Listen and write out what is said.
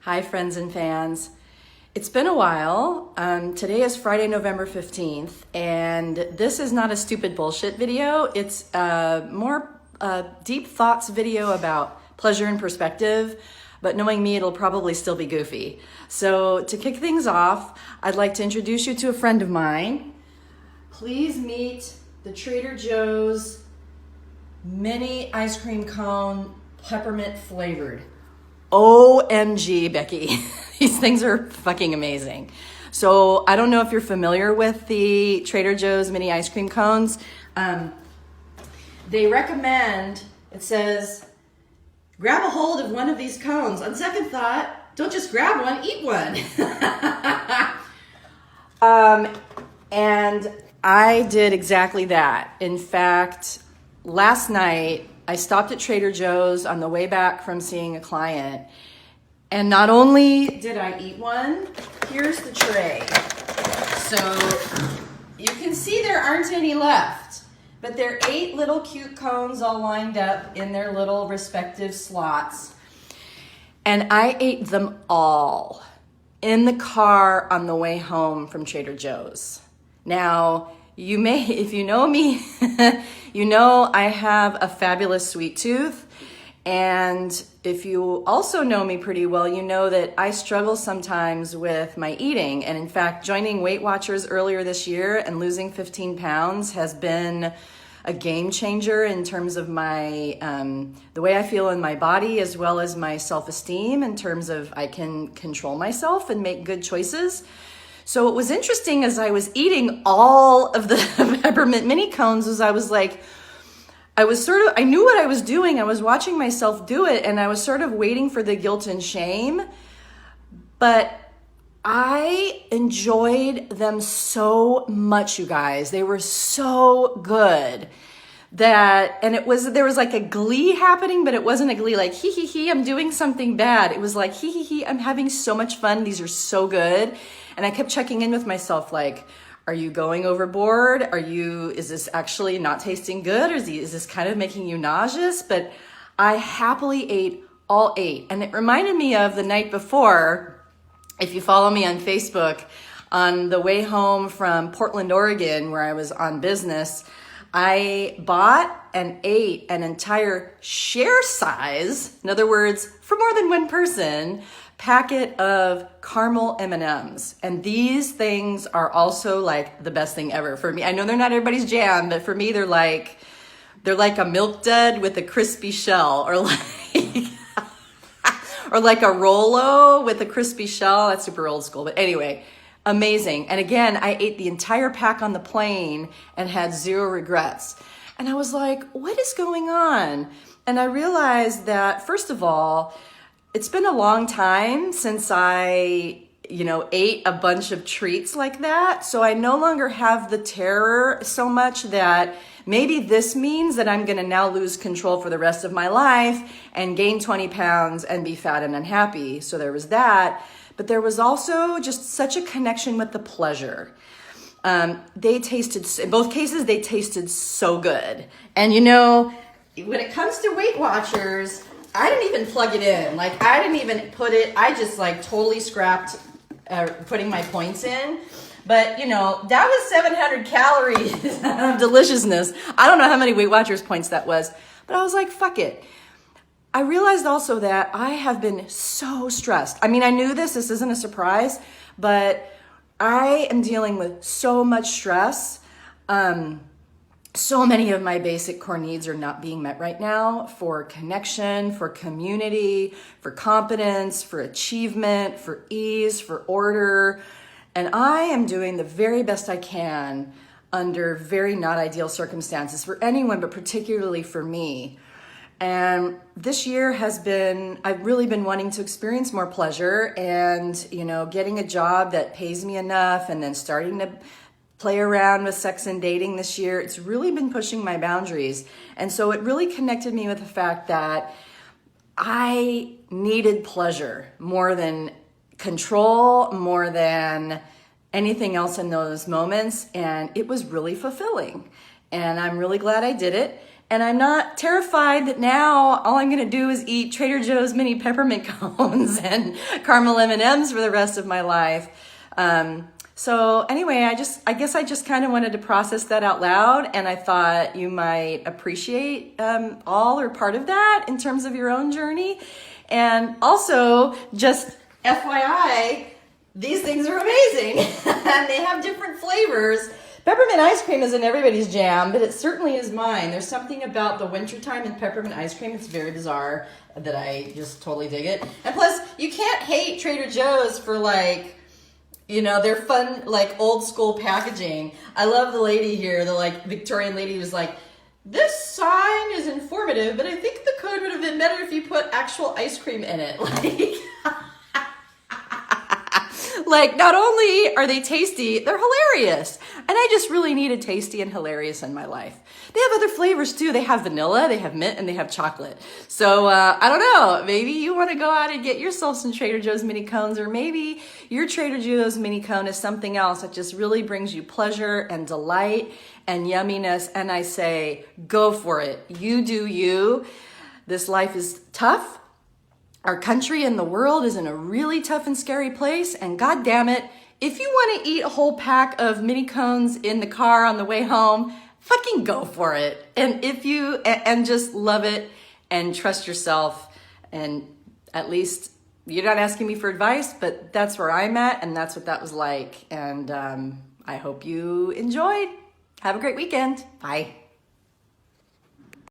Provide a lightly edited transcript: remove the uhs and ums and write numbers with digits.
Hi, friends and fans. It's been a while. Today is Friday, November 15th, and this is not a stupid bullshit video. It's a more deep thoughts video about pleasure and perspective, but knowing me, it'll probably still be goofy. So to kick things off, I'd like to introduce you to a friend of mine. Please meet the Trader Joe's mini ice cream cone, peppermint flavored. OMG, Becky. These things are fucking amazing. So I don't know if you're familiar with the Trader Joe's mini ice cream cones. They recommend, it says, grab a hold of one of these cones. On second thought, don't just grab one, eat one. And I did exactly that. In fact, last night, I stopped at Trader Joe's on the way back from seeing a client, and not only did I eat one, here's the tray. So you can see there aren't any left, but they're 8 little cute cones all lined up in their little respective slots. And I ate them all in the car on the way home from Trader Joe's. Now, you may, if you know me, you know I have a fabulous sweet tooth. And if you also know me pretty well, you know that I struggle sometimes with my eating. And in fact, joining Weight Watchers earlier this year and losing 15 pounds has been a game changer in terms of my the way I feel in my body, as well as my self-esteem, in terms of I can control myself and make good choices. So what was interesting as I was eating all of the peppermint mini cones was I knew what I was doing. I was watching myself do it, and I was sort of waiting for the guilt and shame. But I enjoyed them so much, you guys. They were so good and there was like a glee happening, but it wasn't a glee like hee hee hee, I'm doing something bad. It was like hee hee hee, I'm having so much fun. These are so good. And I kept checking in with myself like, are you going overboard? Is this actually not tasting good? Or is this kind of making you nauseous? But I happily ate all 8. And it reminded me of the night before, if you follow me on Facebook, on the way home from Portland, Oregon, where I was on business, I bought and ate an entire share size, in other words, for more than one person, packet of caramel M&Ms. And these things are also like the best thing ever for me. I know they're not everybody's jam, but for me, they're like a Milk Dud with a crispy shell, or like a Rolo with a crispy shell. That's super old school, but anyway, amazing. And again, I ate the entire pack on the plane and had 0 regrets. And I was like, what is going on? And I realized that, first of all, it's been a long time since I, ate a bunch of treats like that. So I no longer have the terror so much that maybe this means that I'm going to now lose control for the rest of my life and gain 20 pounds and be fat and unhappy. So there was that. But there was also just such a connection with the pleasure. In both cases, they tasted so good. And when it comes to Weight Watchers, I didn't even plug it in. Like, I didn't even put it, I just totally scrapped putting my points in. But, that was 700 calories of deliciousness. I don't know how many Weight Watchers points that was, but I was like, fuck it. I realized also that I have been so stressed. I mean, I knew this isn't a surprise, but I am dealing with so much stress. So many of my basic core needs are not being met right now, for connection, for community, for competence, for achievement, for ease, for order. And I am doing the very best I can under very not ideal circumstances for anyone, but particularly for me. And this year I've really been wanting to experience more pleasure and, getting a job that pays me enough, and then starting to play around with sex and dating this year. It's really been pushing my boundaries. And so it really connected me with the fact that I needed pleasure more than control, more than anything else in those moments. And it was really fulfilling. And I'm really glad I did it. And I'm not terrified that now all I'm going to do is eat Trader Joe's mini peppermint cones and caramel M&Ms for the rest of my life. So anyway, I guess I just kind of wanted to process that out loud, and I thought you might appreciate all or part of that in terms of your own journey. And also, just FYI, these things are amazing, and they have different flavors. Peppermint ice cream isn't everybody's jam, but it certainly is mine. There's something about the wintertime and peppermint ice cream, it's very bizarre, that I just totally dig it. And plus, you can't hate Trader Joe's for like, you know, their fun, like old school packaging. I love the lady here, the like Victorian lady who's like, this sign is informative, but I think the code would have been better if you put actual ice cream in it. Like, not only are they tasty, they're hilarious. And I just really needed tasty and hilarious in my life. They have other flavors too. They have vanilla, they have mint, and they have chocolate. So I don't know, maybe you want to go out and get yourself some Trader Joe's mini cones, or maybe your Trader Joe's mini cone is something else that just really brings you pleasure and delight and yumminess. And I say, go for it. You do you. This life is tough. Our country and the world is in a really tough and scary place, and God damn it, if you want to eat a whole pack of mini cones in the car on the way home, fucking go for it. And and just love it and trust yourself. And at least you're not asking me for advice, but that's where I'm at, and that's what that was like. And I hope you enjoyed. Have a great weekend. Bye.